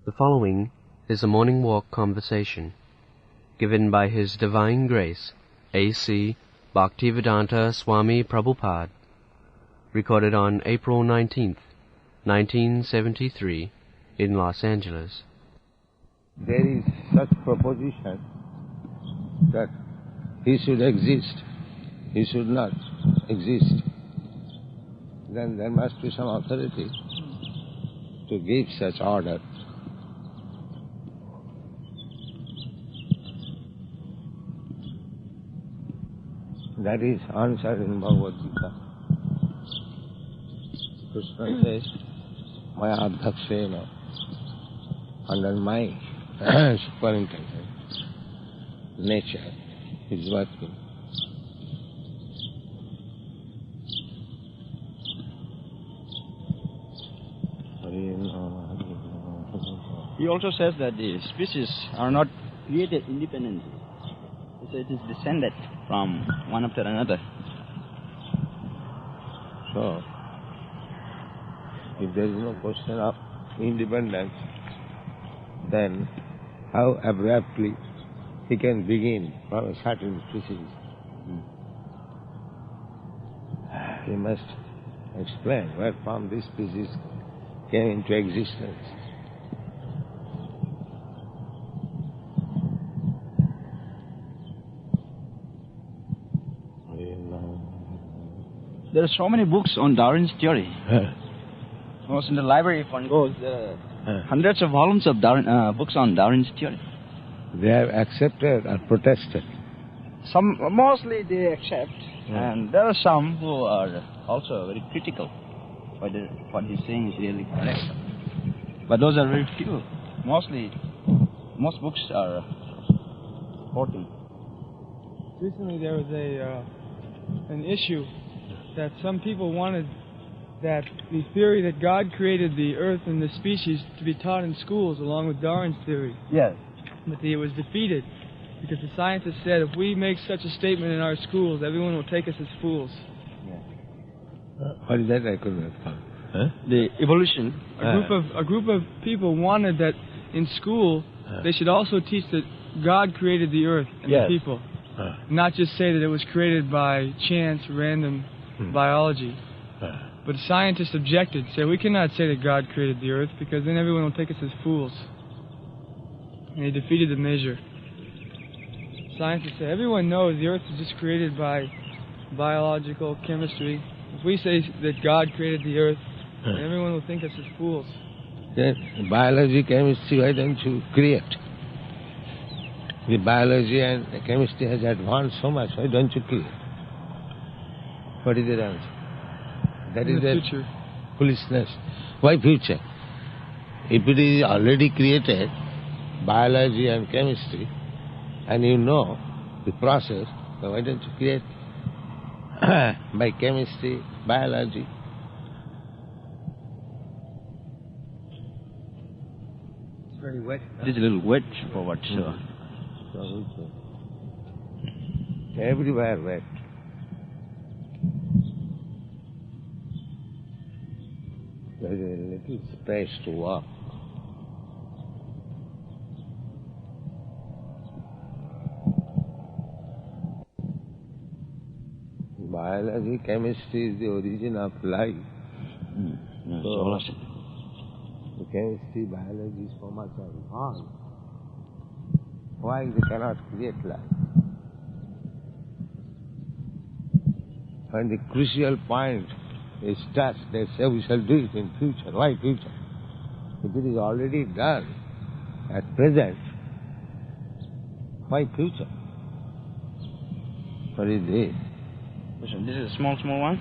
The following is a morning walk conversation given by His Divine Grace, A.C. Bhaktivedanta Swami Prabhupada, recorded on April 19th, 1973, in Los Angeles. There is such proposition that he should exist, he should not exist. Then there must be some authority to give such order. That is answered in Bhagavad Gita. Krishna says, Maya Adhakshena, under my superintendence, nature is working. He also says that the species are not created independently. So it is descended from one after another. So, if there is no question of independence, then how abruptly he can begin from a certain species? He must explain where from this species came into existence. There are so many books on Darwin's theory. Most in the library, if one goes, there are hundreds of volumes of books on Darwin's theory. They have accepted or protested? Mostly they accept, and there are some who are also very critical. Whether what he's saying is really correct. But those are very few. Most books are supporting. Recently there was an issue that some people wanted that the theory that God created the earth and the species to be taught in schools along with Darwin's theory. Yes. But it was defeated because the scientists said if we make such a statement in our schools, everyone will take us as fools. What is that? I couldn't understand. Huh? The evolution. A group of people wanted that in school they should also teach that God created the earth and the people. Not just say that it was created by chance, random biology. But scientists objected, said we cannot say that God created the earth because then everyone will take us as fools. And they defeated the measure. Scientists said everyone knows the earth was just created by biological chemistry. If we say that God created the earth, then everyone will think us as fools. Then biology, chemistry, why don't you create? The biology and the chemistry has advanced so much, why don't you create? What is the answer? That is the future. Foolishness. Why future? If it is already created, biology and chemistry, and you know the process, so why don't you create by chemistry, biology? It's very wet. It is a little wet for what? Everywhere wet. There is a little space to walk. Biology, chemistry is the origin of life. So, the chemistry, biology is so much advanced. Why they cannot create life? When the crucial point is touched, they say we shall do it in future. Why future? If it is already done at present, why future? What is this? This is small ones.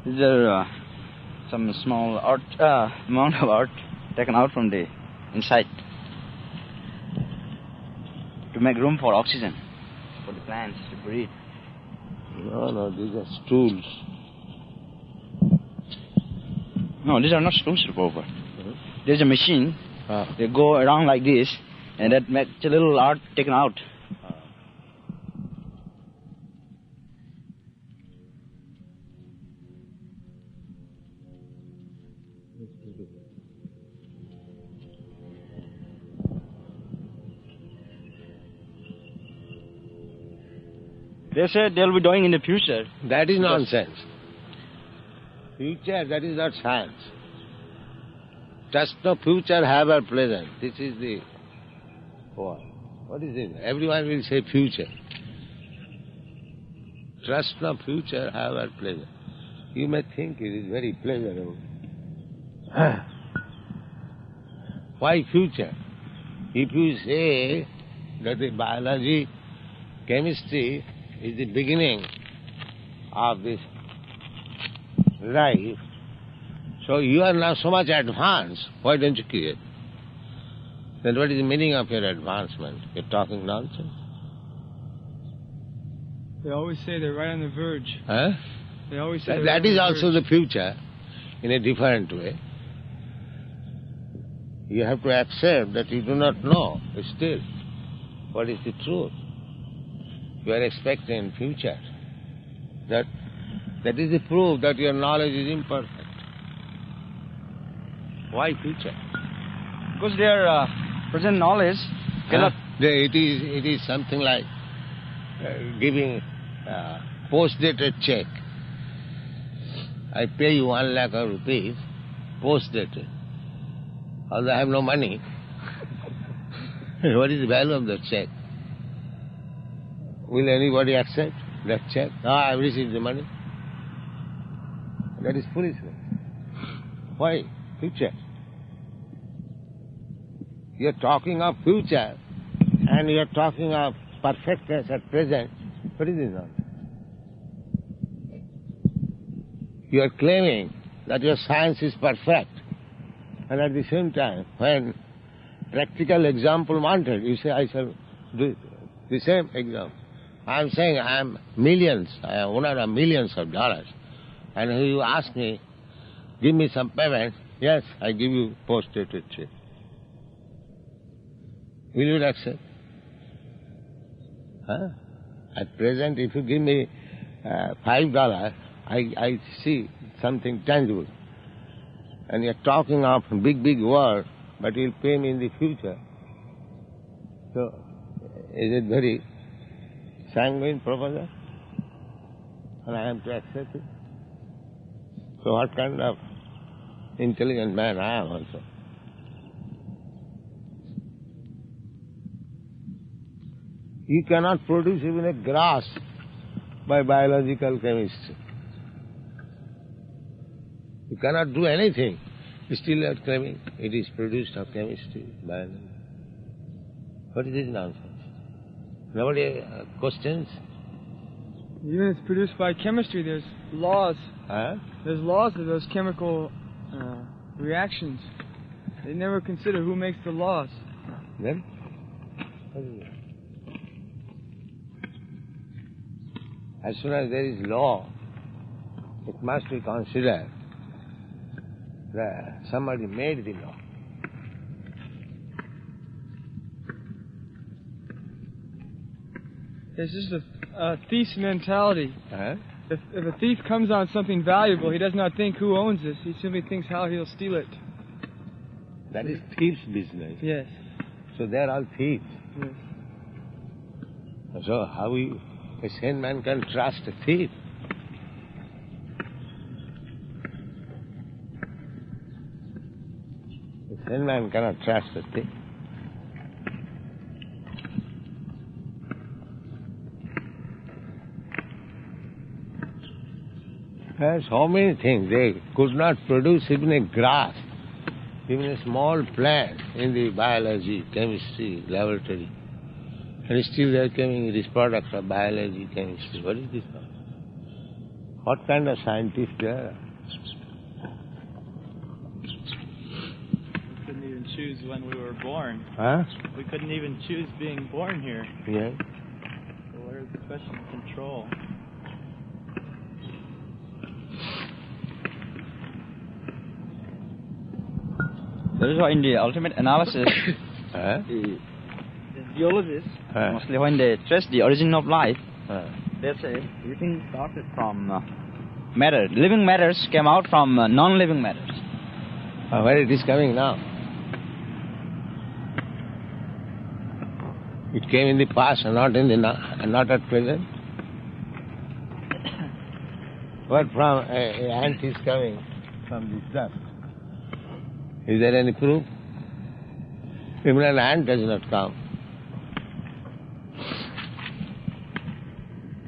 These are some small amount of art taken out from the inside to make room for oxygen for the plants to breathe. No, these are stools. No, these are not stools, Prabhupada. There's a machine. They go around like this, and that makes a little art taken out. They said they'll be doing in the future. That is nonsense. Future, that is not science. Trust no future, have a present. This is the what is it? Everyone will say future. Trust no future, have a present. You may think it is very pleasurable. Why future? If you say that the biology, chemistry is the beginning of this life, so you are now so much advanced, why don't you create? Then what is the meaning of your advancement? You're talking nonsense. They always say they're right on the verge. Huh? They always say that is also the future, in a different way. You have to accept that you do not know still what is the truth. You are expecting future. That is the proof that your knowledge is imperfect. Why future? Because their present knowledge cannot... It is something like giving post-dated check. I pay you 1 lakh of rupees, post-dated. Although I have no money. What is the value of that check? Will anybody accept that check? No, I have received the money. That is foolishness. Why? Future. You are talking of future and you are talking of perfectness at present. What is this nonsense? You are claiming that your science is perfect, and at the same time, when practical example wanted, you say, I shall do the same example. I am saying I am millions, I am owner of millions of dollars, and you ask me, give me some payment, yes, I give you post-dated check. Will you accept? Huh? At present, if you give me $5, I see something tangible. And you're talking of big word, but you'll pay me in the future. So, is it very sanguine proposal? And I am to accept it? So what kind of intelligent man I am also? You cannot produce even a grass by biological chemistry. You cannot do anything. Still you are claiming it is produced of chemistry, biology. What is this nonsense? Nobody questions? Even if it's produced by chemistry, there's laws. Huh? There's laws of those chemical reactions. They never consider who makes the laws. Then? What is it? As soon as there is law, it must be considered that somebody made the law. It's just a thief's mentality. Huh? If a thief comes on something valuable, he does not think who owns this. He simply thinks how he'll steal it. That is thief's business. Yes. So they are all thieves. Yes. So how a sane man can trust a thief? A sane man cannot trust a thief. There's so many things. They could not produce even a grass, even a small plant in the biology, chemistry laboratory. And still they are coming these products of biology, chemistry. What is this? What kind of scientists they are? We couldn't even choose when we were born. Huh? We couldn't even choose being born here. Yeah. So where's the question of control? That is why in the ultimate analysis, Huh? the geologists, Huh? mostly when they trace the origin of life, Huh? they say everything started from matter. Living matters came out from non-living matters. Where it is coming now? It came in the past and not at present. But from an ant is coming from this dust. Is there any proof? Even an ant does not come.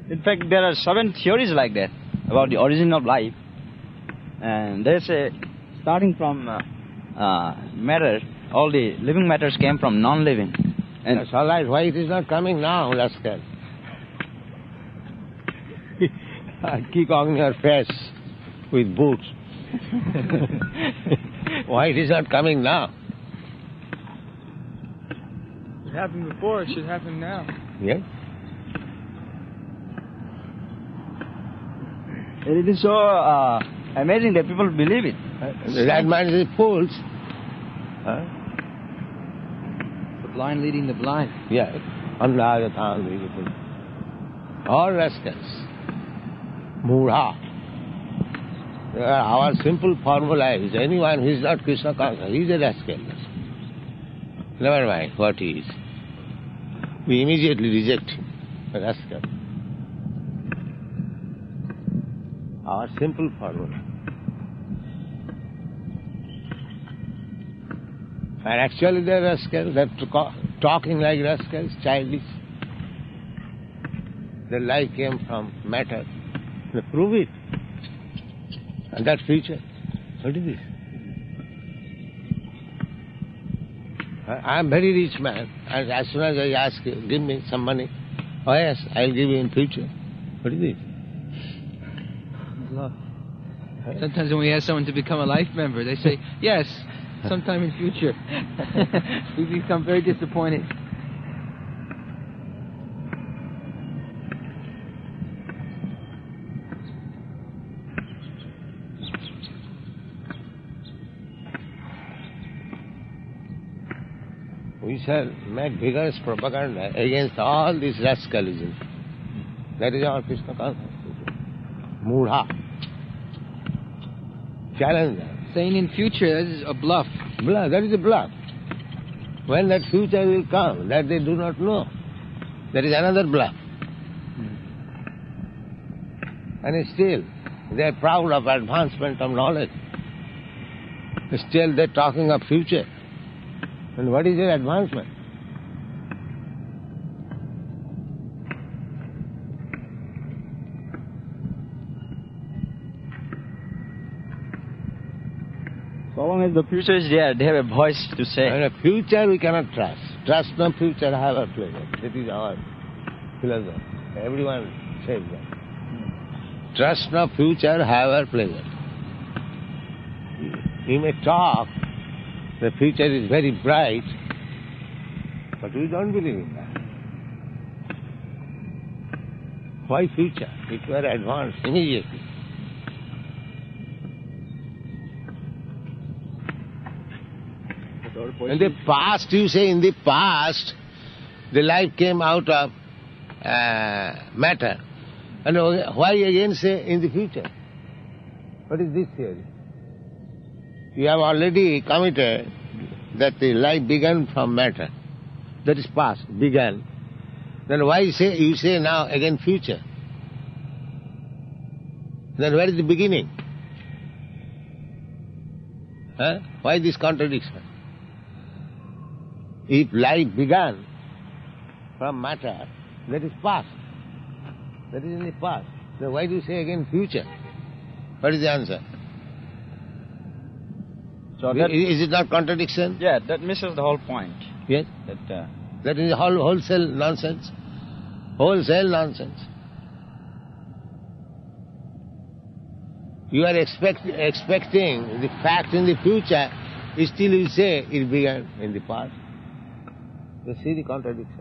In fact, there are 7 theories like that about the origin of life. And they say, starting from matter, all the living matters came from non-living. And that's all right. Why it is not coming now, rascal? Kick on your face with boots. Why it is not coming now? It happened before, it should happen now. Yes? it is so amazing that people believe it. That man is fools. The blind leading the blind. Yes. All rascals. Mudha. Our simple formula is anyone who is not Krishna conscious, he is a rascal. Never mind what he is. We immediately reject him, a rascal. Our simple formula. And actually they are rascals, they are talking like rascals, childish. Their life came from matter. They prove it. And that future, what is this? I am very rich man, and as soon as I ask you, give me some money, oh yes, I will give you in future. What is this? Love. Sometimes when we ask someone to become a life member, they say, yes, sometime in future. We become very disappointed. We shall make vigorous propaganda against all this rascalism. That is our Krishna consciousness. Mudha. Challenge them. Saying in future, that is a bluff. Bluff, that is a bluff. When that future will come, that they do not know. That is another bluff. And still, they are proud of advancement of knowledge. Still they are talking of future. And what is their advancement? So long as the future is there, they have a voice to say. And the future we cannot trust. Trust no future, have a pleasure. That is our philosophy. Everyone says that. Trust no future, have a pleasure. You may talk, the future is very bright, but we don't believe in that. Why future? It were advanced immediately. In the past, you say in the past, the life came out of matter. And why again say in the future? What is this theory? You have already committed that the life began from matter. That is past, began. Then why you say now again future? Then where is the beginning? Why this contradiction? If life began from matter, that is past. That is in the past. Then why do you say again future? What is the answer? So is it not contradiction? Yeah, that misses the whole point. Yes? That is wholesale nonsense. Wholesale nonsense. You are expecting the fact in the future, still you say it began in the past. You see the contradiction.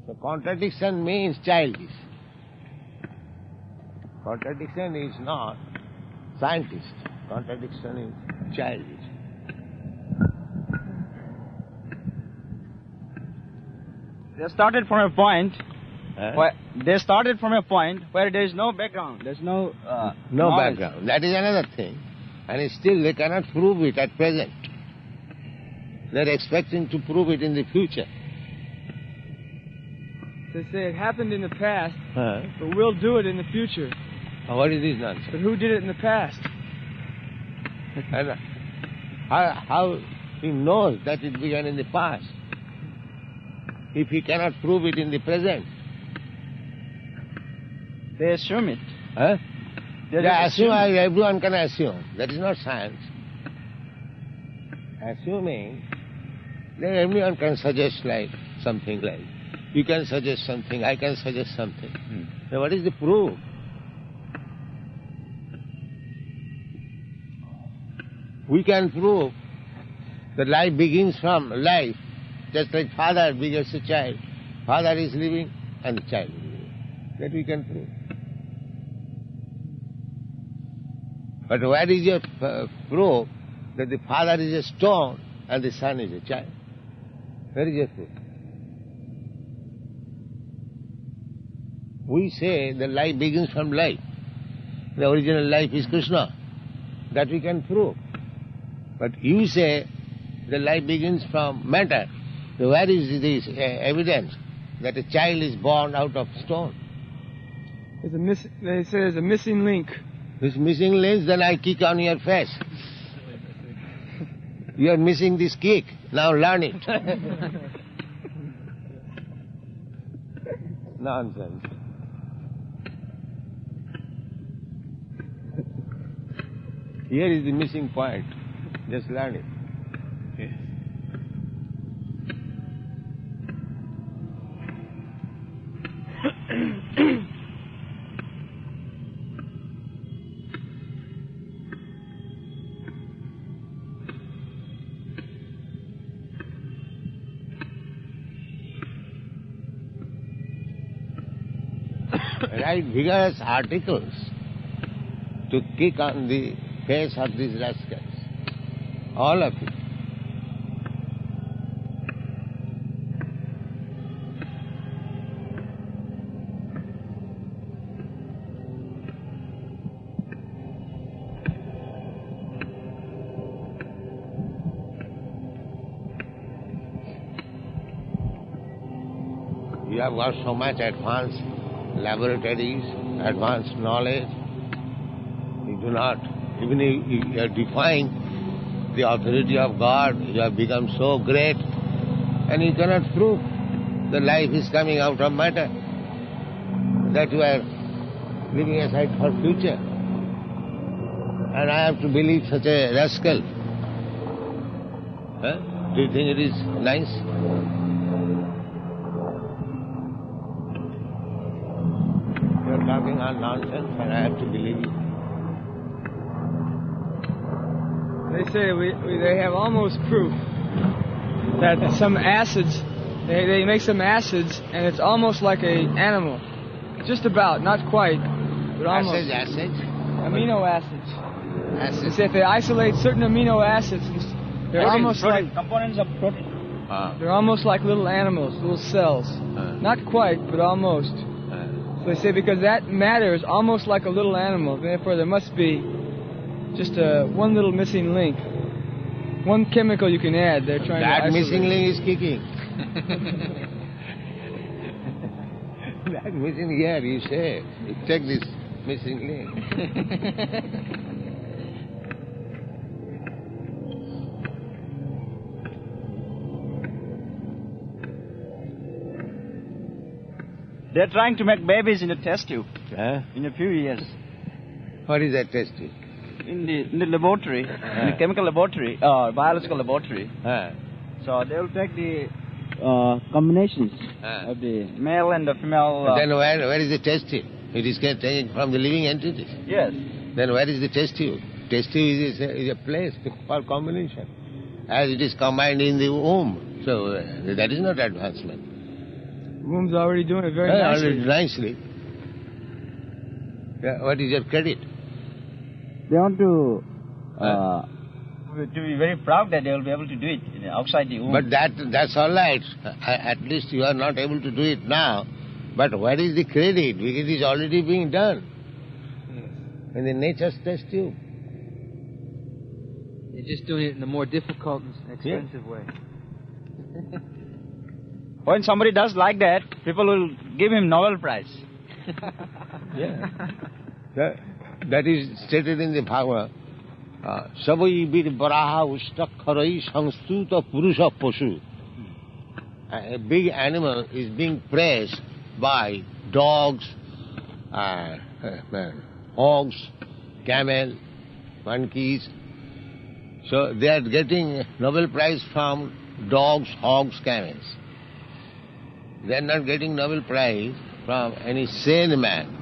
So contradiction means childish. Contradiction is not scientist. Contradiction is childish. They started from a point. They started from a point where there is no background. There's no knowledge. Background. That is another thing, and still they cannot prove it at present. They're expecting to prove it in the future. They say it happened in the past, but we'll do it in the future. What is this nonsense? But who did it in the past? And how he knows that it began in the past if he cannot prove it in the present? They assume it. Huh? Everyone can assume. That is not science. Assuming, then everyone can suggest like something like, you can suggest something, I can suggest something. Then what is the proof? We can prove that life begins from life, just like father begets a child. Father is living and the child is living. That we can prove. But where is your proof that the father is a stone and the son is a child? Where is your proof? We say the life begins from life. The original life is Krishna. That we can prove. But you say the life begins from matter. So where is this evidence that a child is born out of stone? They say there's a missing link. This missing link, then I kick on your face. You are missing this kick. Now learn it. Nonsense. Here is the missing point. Just learn it. Yes. Write vigorous articles to kick on the face of these rascals. All of it. You have got so much advanced laboratories, advanced knowledge. You do not, even if you are defying the authority of God, you have become so great, and you cannot prove the life is coming out of matter, that you are leaving aside for future. And I have to believe such a rascal. Huh? Do you think it is nice? You are talking all nonsense and I have to believe you. They say they have almost proof that some acids, they make some acids and it's almost like an animal. Just about, not quite, but almost. Acids? Amino acids. Acids. They say if they isolate certain amino acids, they're almost like components of protein. They're almost like little animals, little cells. Not quite, but almost. So they say because that matter is almost like a little animal, therefore there must be just one little missing link. One chemical you can add, they're trying to isolate. That missing link is kicking. That missing here, you say. You take this missing link. They're trying to make babies in a test tube In a few years. What is that test tube? In the laboratory, in the chemical laboratory, biological laboratory. So they'll take the combinations of the male and the female. Then where is the test tube? It is taken from the living entities. Yes. Then where is the test tube? Test tube is a place for combination. As it is combined in the womb. So that is not advancement. Womb's already doing it very nicely. Already nicely. What is your credit? They want to be very proud that they will be able to do it outside the womb. But that's all right. At least you are not able to do it now. But where is the credit? It is already being done. In the nature's test tube. They're just doing it in a more difficult and expensive way. When somebody does like that, people will give him Nobel Prize. Yeah. That is stated in the Bhagavad. Savai bir baraha ustakharai samstuta purusha pashu. A big animal is being praised by dogs, hogs, camel, monkeys. So they are getting Nobel Prize from dogs, hogs, camels. They are not getting Nobel Prize from any sane man.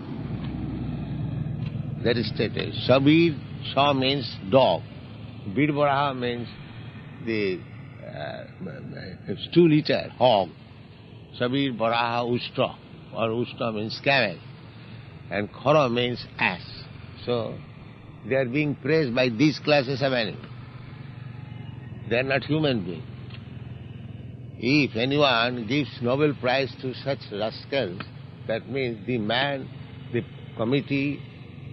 That is stated. Sabir, Sa means dog. Bidbaraha means the 2-liter hog. Sabir, Baraha, Ushta. Or Ushta means camel. And Khara means ass. So they are being praised by these classes of animals. They are not human beings. If anyone gives Nobel Prize to such rascals, that means the man, the committee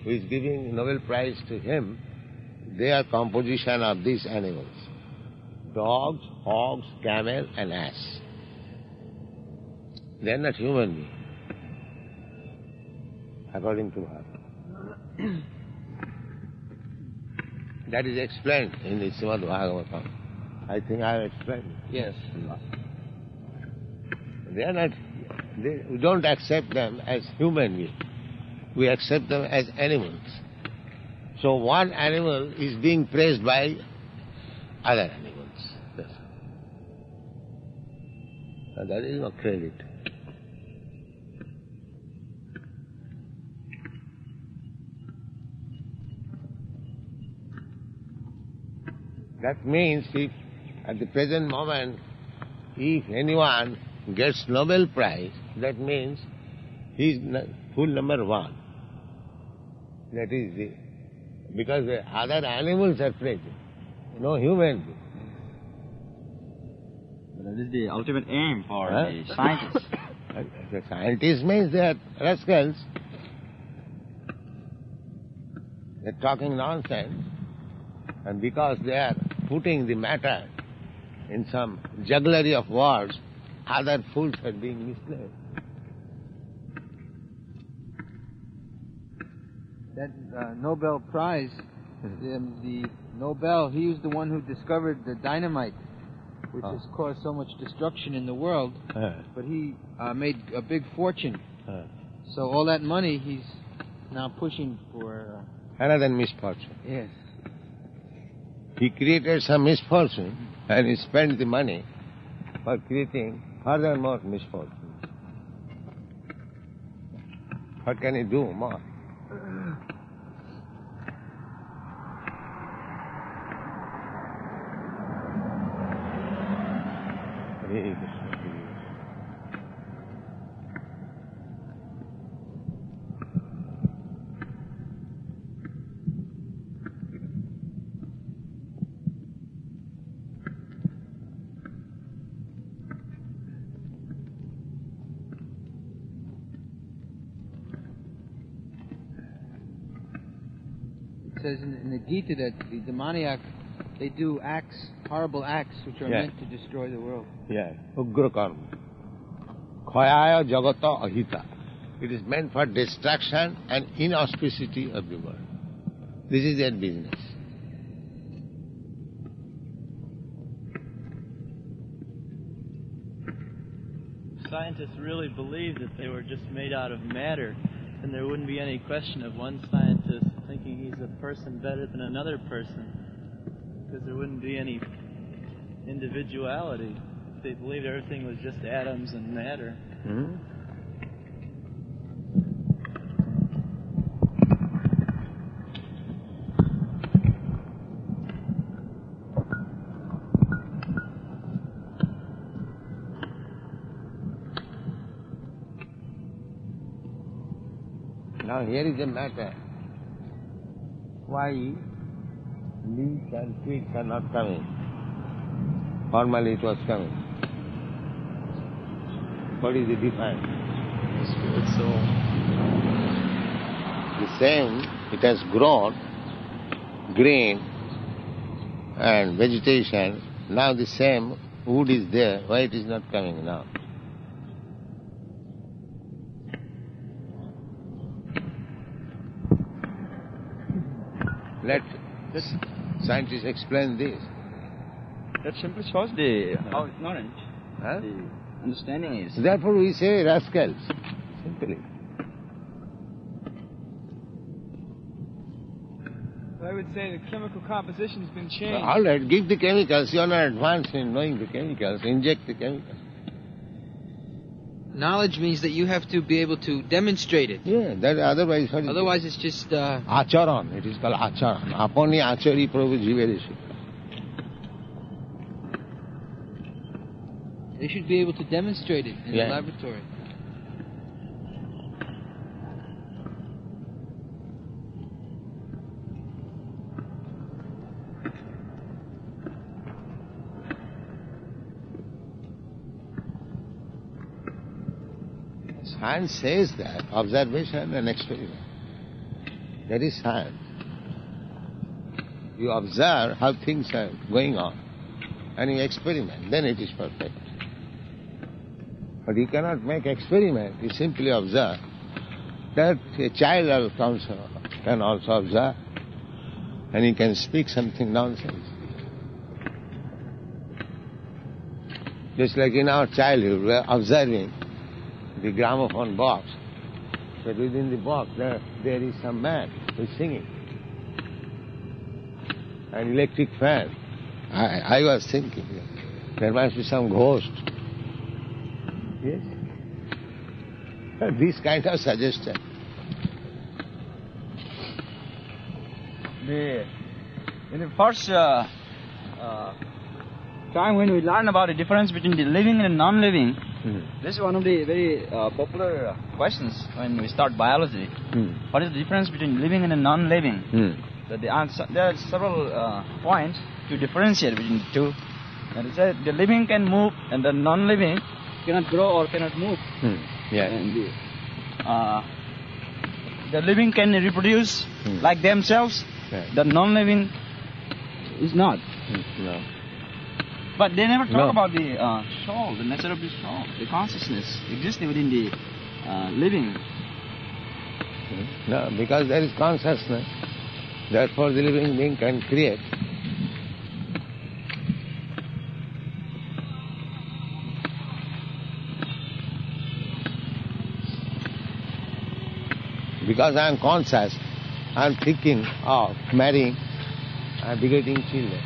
who is giving Nobel Prize to him, they are composition of these animals. Dogs, hogs, camel and ass. They are not human beings, according to her. That is explained in the Srimad Bhagavatam. I think I have explained it. Yes. They are not, we don't accept them as human beings. We accept them as animals. So one animal is being praised by other animals. That's all. That is no credit. That means if at the present moment, if anyone gets Nobel Prize, that means he is full number one. That is because the other animals are present, no human being. But that is the ultimate aim for the scientists. The scientists means they are rascals. They are talking nonsense. And because they are putting the matter in some jugglery of words, other fools are being misled. That Nobel Prize, the Nobel, he was the one who discovered the dynamite, which has caused so much destruction in the world, but he made a big fortune. So all that money he's now pushing for... Another misfortune. Yes. He created some misfortune and he spent the money for creating furthermore misfortune. What can he do more? Hare Krishna. It says in the Gita that the demoniac, they do acts, horrible acts, which are meant to destroy the world. Yeah, Ugra karma. Khayaya jagata ahita. It is meant for destruction and inauspicity of the world. This is their business. Scientists really believed that they were just made out of matter, and there wouldn't be any question of one scientist thinking he's a person better than another person, because there wouldn't be any individuality. They believed everything was just atoms and matter. Hmm? Now here is the matter. Why leaves and twigs are not coming? Formerly it was coming. What is the difference? Spirit soul. The same, it has grown, green and vegetation. Now the same wood is there, why it is not coming now? Let scientists explain this. That simply shows the how ignorant Huh? the understanding is. Therefore we say rascals, simply. I would say the chemical composition has been changed. All right, give the chemicals. You are not advanced in knowing the chemicals. Inject the chemicals. Knowledge means that you have to be able to demonstrate it. Yeah, that otherwise... Otherwise it's just... Acharan, it is called acharan. Apani achari prabhu jivereshi. They should be able to demonstrate it in the laboratory. Science says that observation and experiment. That is science. You observe how things are going on and you experiment, then it is perfect. But you cannot make experiment, you simply observe. That a child can also observe and he can speak something nonsense. Just like in our childhood, we are observing the gramophone box, but within the box there is some man who is singing. An electric fan. I was thinking, there must be some ghost. Yes? This kind of suggestion. In the first time when we learn about the difference between the living and non-living, this is one of the very popular questions when we start biology. What is the difference between living and non-living? The answer, there are several points to differentiate between the two. And it says the living can move and the non-living cannot grow or cannot move. And the living can reproduce like themselves. The non-living is not. No. But they never talk about the soul, the nature of the soul, the consciousness existing within the living. No, because there is consciousness. Therefore the living being can create. Because I am conscious, I am thinking of marrying and begetting children.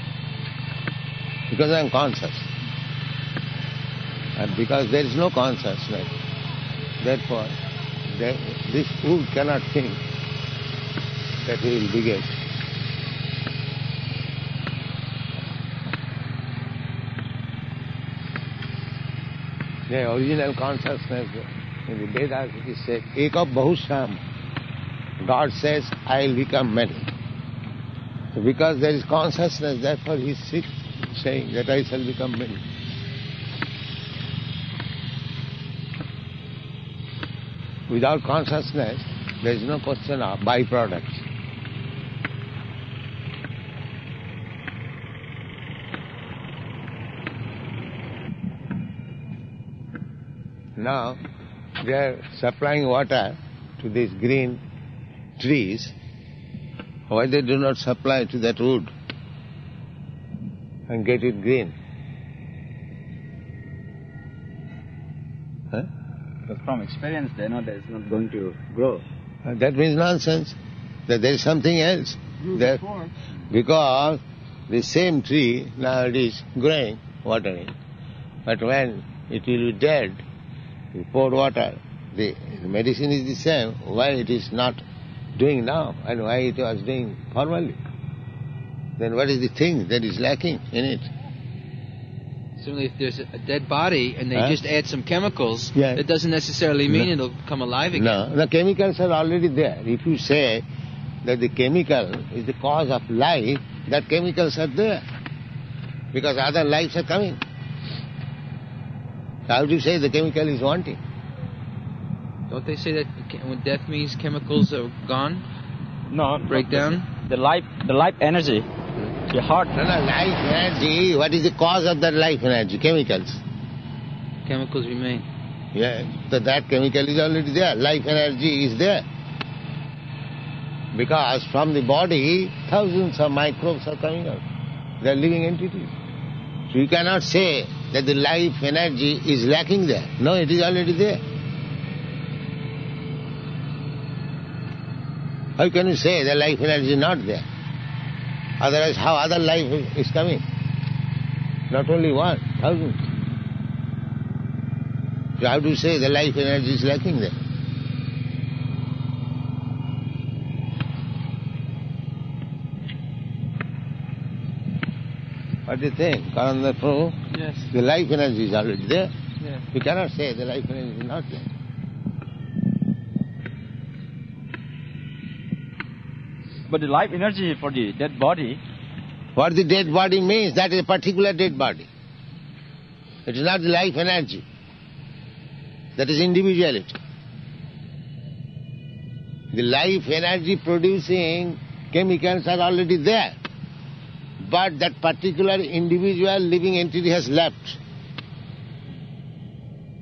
Because I am conscious. And because there is no consciousness, therefore this fool cannot think that he will beget. The original consciousness in the Vedas it is said, Eka Bahusham. God says, I will become many. So because there is consciousness, therefore he is saying that I shall become many. Without consciousness, there is no question of byproducts. Now, they are supplying water to these green trees. Why they do not supply to that wood and get it green? Huh? Because from experience they know that it's not going to grow. That means nonsense, that there is something else. That, because the same tree now it is growing, watering, but when it will be dead, you pour water, the medicine is the same, why it is not doing now and why it was doing formerly? Then what is the thing that is lacking in it? Certainly if there's a dead body and they just add some chemicals, that doesn't necessarily mean it'll come alive again. No, the chemicals are already there. If you say that the chemical is the cause of life, that chemicals are there. Because other lives are coming. How do you say the chemical is wanting? Don't they say that when death means chemicals are gone? No. Break down? The life energy The heart. No, life energy, what is the cause of that life energy? Chemicals. Chemicals remain. Yeah, so that chemical is already there. Life energy is there. Because from the body, thousands of microbes are coming out. They are living entities. So you cannot say that the life energy is lacking there. No, it is already there. How can you say the life energy is not there? Otherwise, how other life is coming? Not only one, thousands. So how do you say the life energy is lacking there? What do you think? Kananda Prabhu? Yes. The life energy is already there. Yes. You cannot say the life energy is not there. But the life energy for the dead body. What the dead body means, that is a particular dead body. It is not the life energy. That is individuality. The life energy producing chemicals are already there. But that particular individual living entity has left.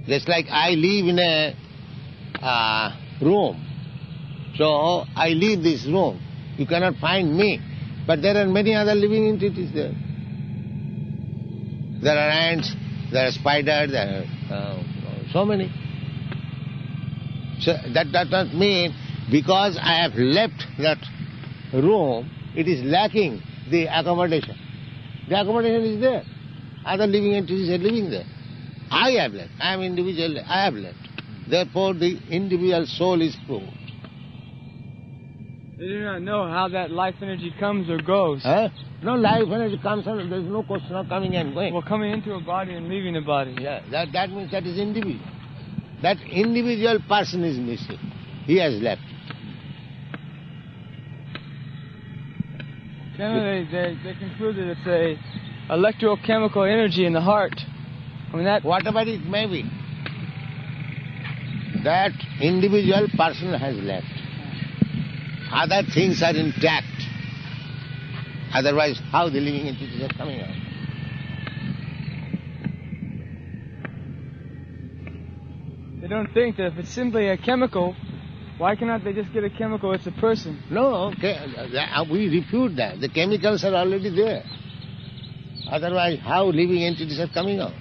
Just like I live in a room. So I leave this room. You cannot find me. But there are many other living entities there. There are ants, there are spiders, there are so many. So that does not mean because I have left that room, it is lacking the accommodation. The accommodation is there. Other living entities are living there. I have left. I am individual. I have left. Therefore, the individual soul is proved. They do not know how that life energy comes or goes. No life energy comes and there is no question of coming and going. Well, coming into a body and leaving a body. Yeah, that means that is individual. That individual person is missing. He has left. Generally, they conclude that it's a electrochemical energy in the heart. I mean that. Whatever it may be, that individual person has left. Other things are intact. Otherwise, how the living entities are coming out? They don't think that if it's simply a chemical, why cannot they just get a chemical? It's a person. No, we refute that. The chemicals are already there. Otherwise, how living entities are coming out?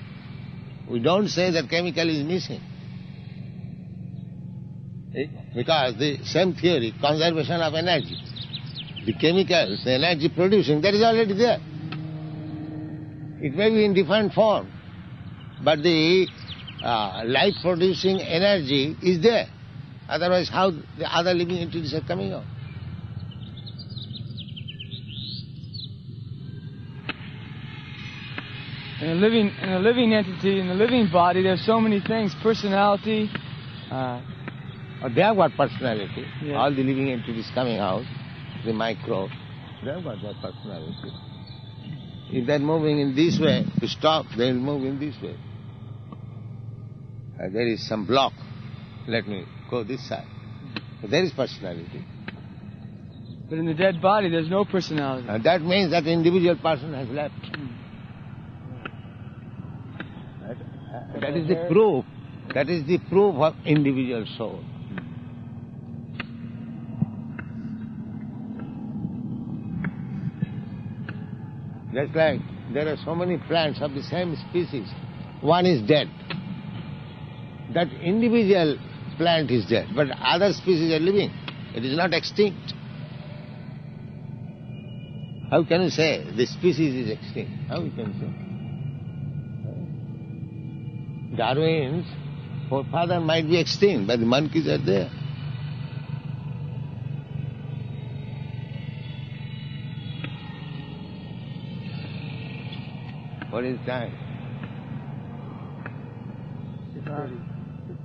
We don't say that chemical is missing. Because the same theory, conservation of energy, the chemicals, the energy producing, that is already there. It may be in different form, but the life producing energy is there. Otherwise, how the other living entities are coming out? In a living entity, in a living body, there's so many things: personality. They have got personality. Yeah. All the living entities coming out, the microbes, they have got their personality. If they're moving in this way, to stop, they'll move in this way. There is some block. Let me go this side. But there is personality. But in the dead body, there's no personality. And that means that individual person has left. That is the proof. That is the proof of individual soul. Just like there are so many plants of the same species, one is dead. That individual plant is dead, but other species are living. It is not extinct. How can you say the species is extinct? How you can say? Darwin's forefather might be extinct, but the monkeys are there. What is time?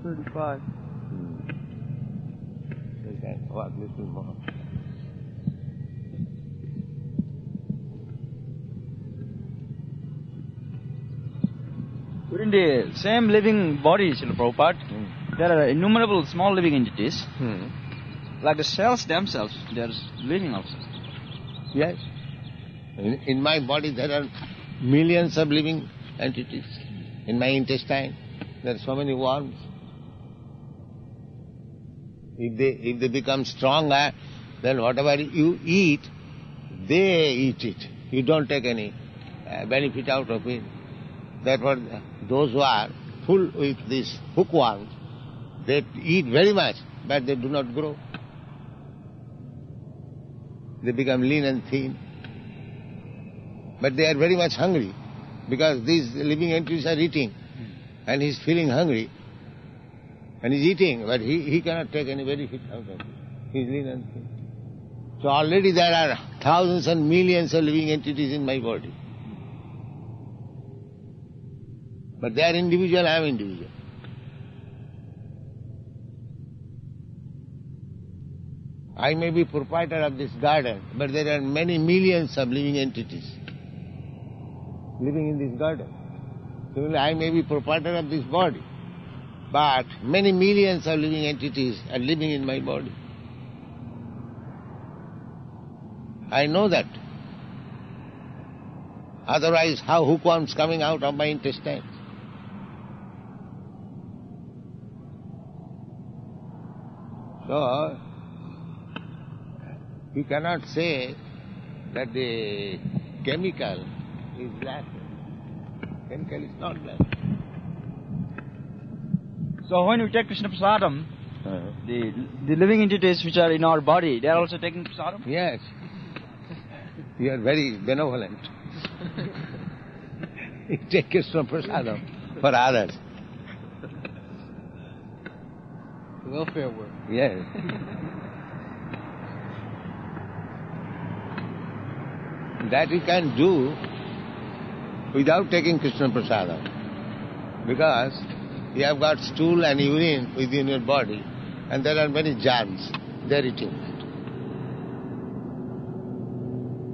6:35. We can walk a little more. Within the same living body, Srila Prabhupada, there are innumerable small living entities. Like the cells themselves, they are living also. Yes. In my body there are millions of living entities. In my intestine there are so many worms. If they become stronger, then whatever you eat, they eat it. You don't take any benefit out of it. Therefore, those who are full with these hookworms, they eat very much, but they do not grow. They become lean and thin. But they are very much hungry, because these living entities are eating, and he is feeling hungry, and he is eating, but he cannot take any benefit out of it. He is lean and thin. So already there are thousands and millions of living entities in my body. But they are individual, I am individual. I may be proprietor of this garden, but there are many millions of living entities living in this garden. Similarly, I may be proprietor of this body, but many millions of living entities are living in my body. I know that. Otherwise, how hookworms coming out of my intestines? So, you cannot say that the chemical is black. Chemical is not black. So when we take Krishna Prasadam, the living entities which are in our body, they are also taking Prasadam? Yes. You are very benevolent. You take Krishna Prasadam for others. Welfare work. Yes. That you can do without taking Krishna Prasadam, because you have got stool and urine within your body, and there are many germs. They are eating it.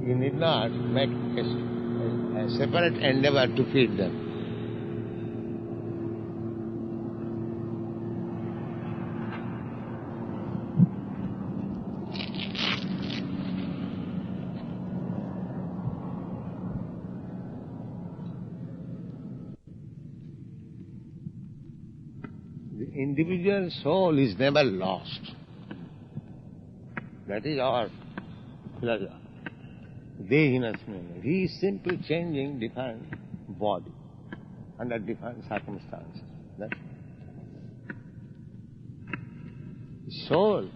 You need not make a separate endeavor to feed them. The individual soul is never lost. That is our philosophy. Dehinasmena. He is simply changing different body under different circumstances. That's soul,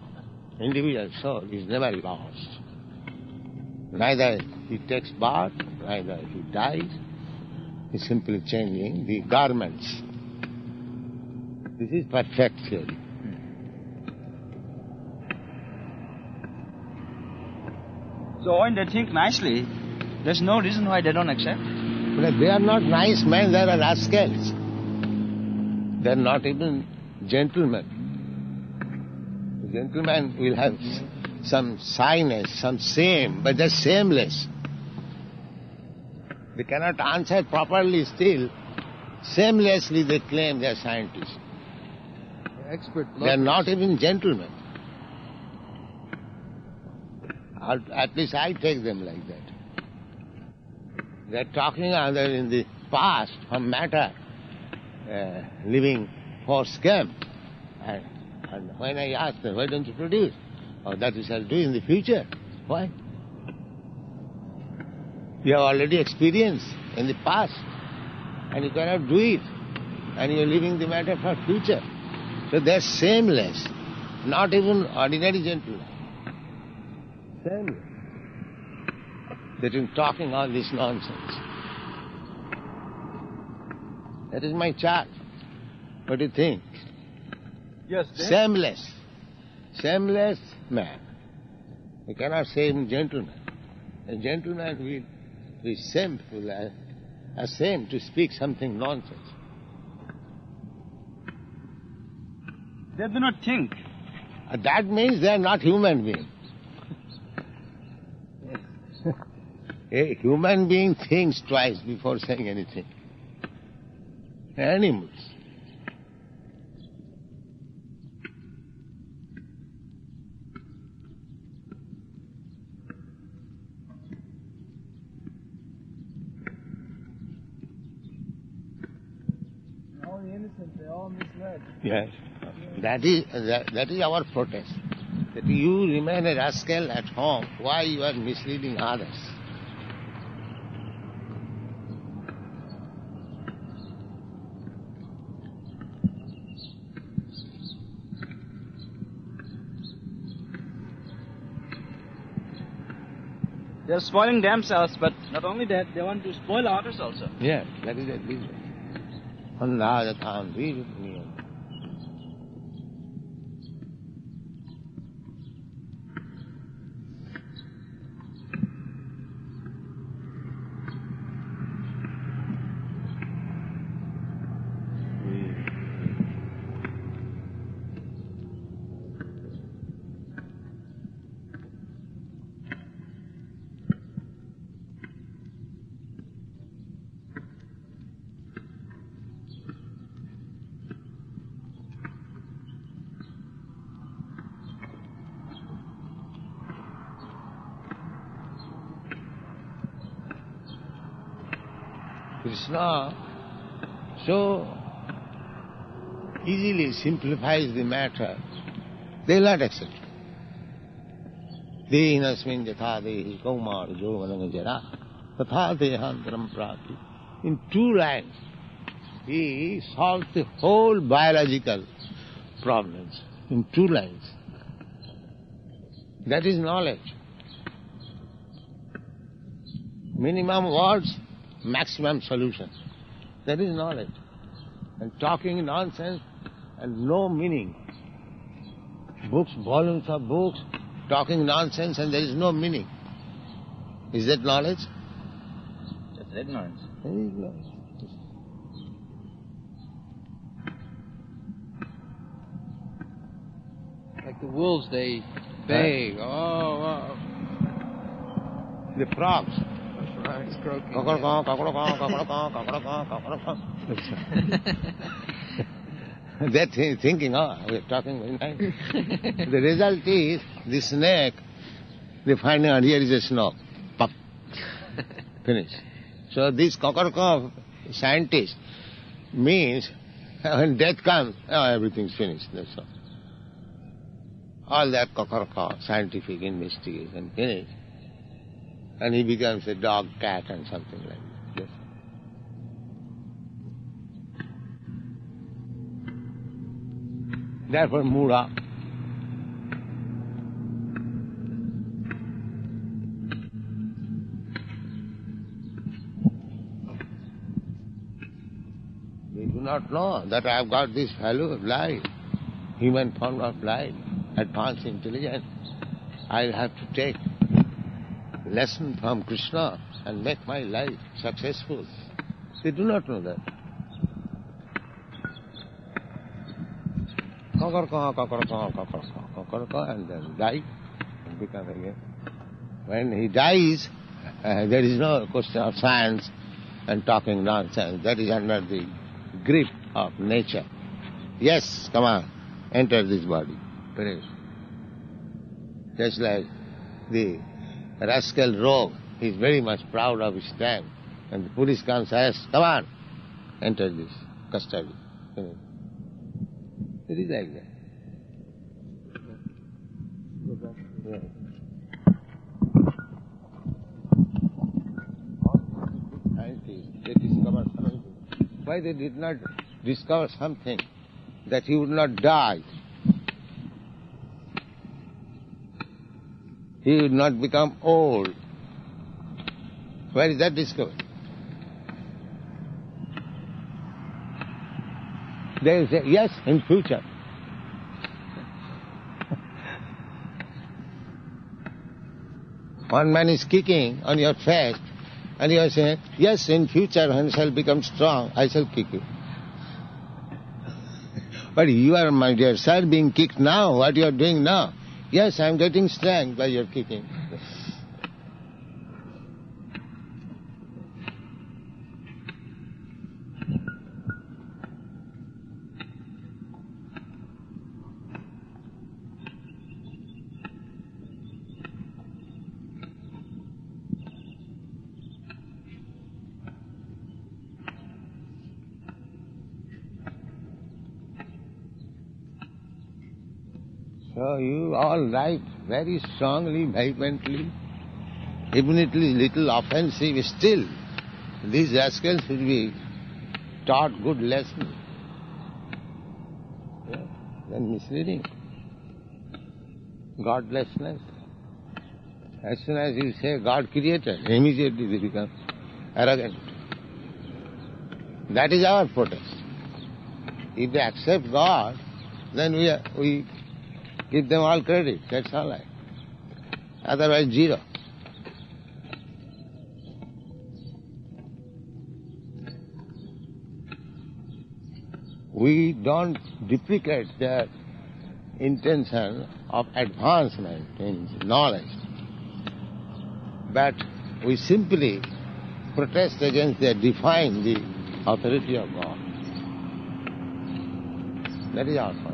individual soul, is never lost. Neither he takes birth, neither he dies. He is simply changing the garments. This is perfect theory. So when they think nicely, there's no reason why they don't accept. But they are not nice men, they are rascals. They are not even gentlemen. The gentleman will have some shyness, some shame, but they're shameless. They cannot answer properly still. Shamelessly they claim they are scientists. Expert. They are not even gentlemen. At least I take them like that. They are talking either in the past from matter, living for scam. And when I ask them, why don't you produce? Oh, that we shall do in the future. Why? You have already experienced in the past, and you cannot do it, and you are leaving the matter for future. So they are shameless, not even ordinary gentlemen. Shameless. They've been talking all this nonsense. That is my charge. What do you think? Yes. Shameless. Shameless man. You cannot say him gentleman. A gentleman will be shameful, ashamed to speak something nonsense. They do not think. That means they are not human beings. A human being thinks twice before saying anything. Animals. innocent. They're all misled. Yes. That is our protest. That you remain a rascal at home. Why you are misleading others? They're spoiling themselves, but not only that, they want to spoil others also. Yes, that is a business. On the other hand, read with me. Krishna so easily simplifies the matter, they will not accept. Dehinasmin yatha dehi kaumar jovanam jara tatha dehantaram prati. In 2 lines, he solved the whole biological problems. In 2 lines. That is knowledge. Minimum words, maximum solution. That is knowledge. And talking nonsense and no meaning. Books, volumes of books, talking nonsense and there is no meaning. Is that knowledge? That's ignorance. That is knowledge. Like the wolves, they bay. Oh. The frogs. Frogs croaking. They're thinking, we're talking very nice. The result is, the snake, they find out here is a snake. Pop. Finish. So this cockroach scientist means when death comes, everything's finished. That's all. All that cockroach scientific investigation finished. And he becomes a dog, cat and something like that. Yes. Therefore, Mura. They do not know that I have got this value of life, human form of life, advanced intelligence. I have to take lesson from Krishna and make my life successful. They do not know that. And then die and become again. When he dies, there is no question of science and talking nonsense. That is under the grip of nature. Yes, come on, enter this body. Finish. Just like the rascal rogue, he is very much proud of his strength. And the police comes and says, come on, enter this custody. Finish. It is like that. Yeah. They discovered something. Why they did not discover something that he would not die? He would not become old. Where is that discovered? They say, yes, in future. One man is kicking on your face, and you are saying, yes, in future when I shall become strong, I shall kick you. But you are, my dear sir, being kicked now. What you are doing now? Yes, I am getting strength by your kicking. So you all write very strongly, vehemently, even it is little offensive, still these rascals will be taught good lesson. Yeah, then misleading. Godlessness. As soon as you say God created, immediately they become arrogant. That is our protest. If they accept God, then we give them all credit. That's all right. Otherwise, zero. We don't deprecate their intention of advancement in knowledge, but we simply protest against their defying the authority of God. That is our point.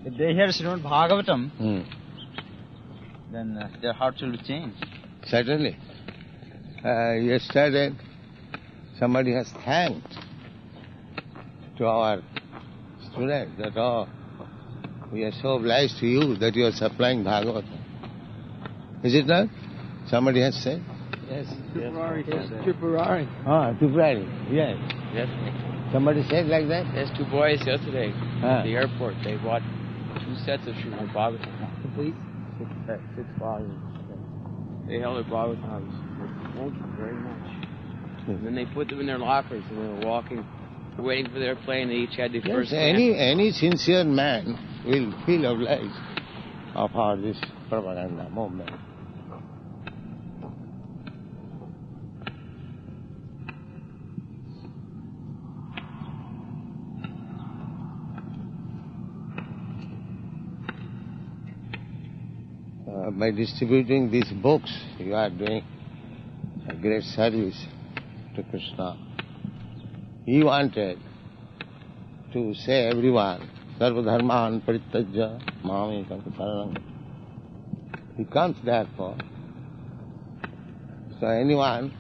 If they hear Srimad Bhagavatam, then their hearts will change. Certainly. Yesterday, somebody has thanked to our students that, oh, we are so obliged to you that you are supplying Bhagavatam. Is it not? Somebody has said? Yes, Tripurari. Ah, Tripurari, yes. Yes. Somebody said like that? There's two boys yesterday at the airport. They bought 2 sets of Srimad Bhagavatam. Complete? 6 volumes. They held their Bhagavatams. Thank you very much. And then they put them in their lockers and they were walking, waiting for their plane. They each had the first any sincere man will feel obliged of our this propaganda movement. By distributing these books, you are doing a great service to Krishna. He wanted to say everyone, Sarva Dharman Parityajya Mamekam Saranam. He comes therefore. So anyone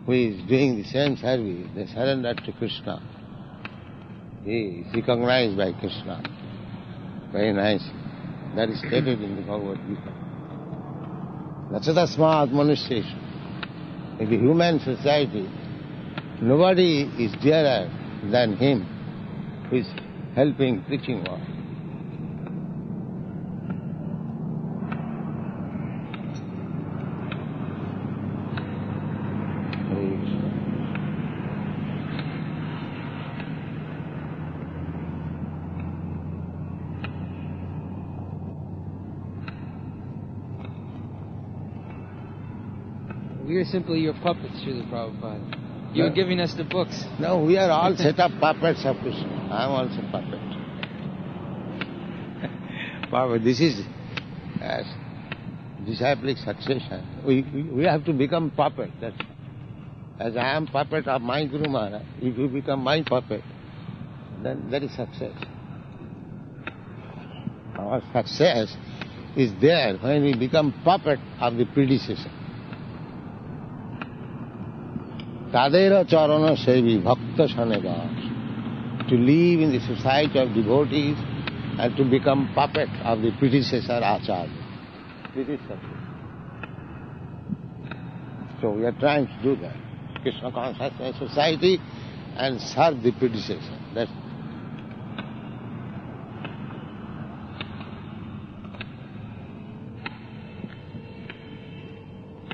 who is doing the same service, they surrender to Krishna. He is recognized by Krishna. Very nice. That is stated in the Bhagavad Gita. Nachatasmat manusheshu. In the human society, nobody is dearer than him who is helping preaching work. We are simply your puppets, Srila Prabhupada. You are giving us the books. No, we are all set up puppets of Krishna. I am also puppet. But this is disciplic succession. We have to become puppet. That's as I am puppet of my Guru Maharaj, if you become my puppet, then that is success. Our success is there when we become puppet of the predecessor. Tadera charana sevi bhakta sanedas. To live in the society of devotees and to become puppet of the predecessor Acharya. This is something. So we are trying to do that. Krishna consciousness society and serve the predecessor. That's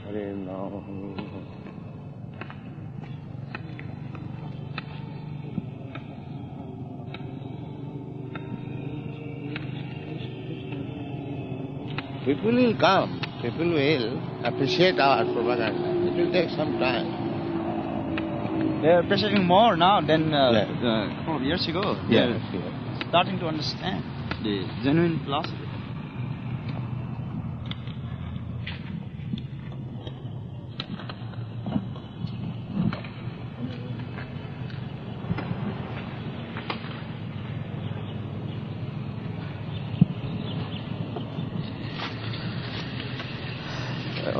Hare Nam. People will come, people will appreciate our propaganda. It will take some time. They are appreciating more now than 4 years ago. They are starting to understand the genuine philosophy.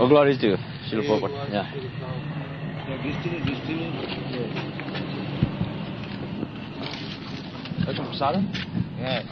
Oh, glory to Srila Prabhupada. Yeah. That's from Sada? Yes.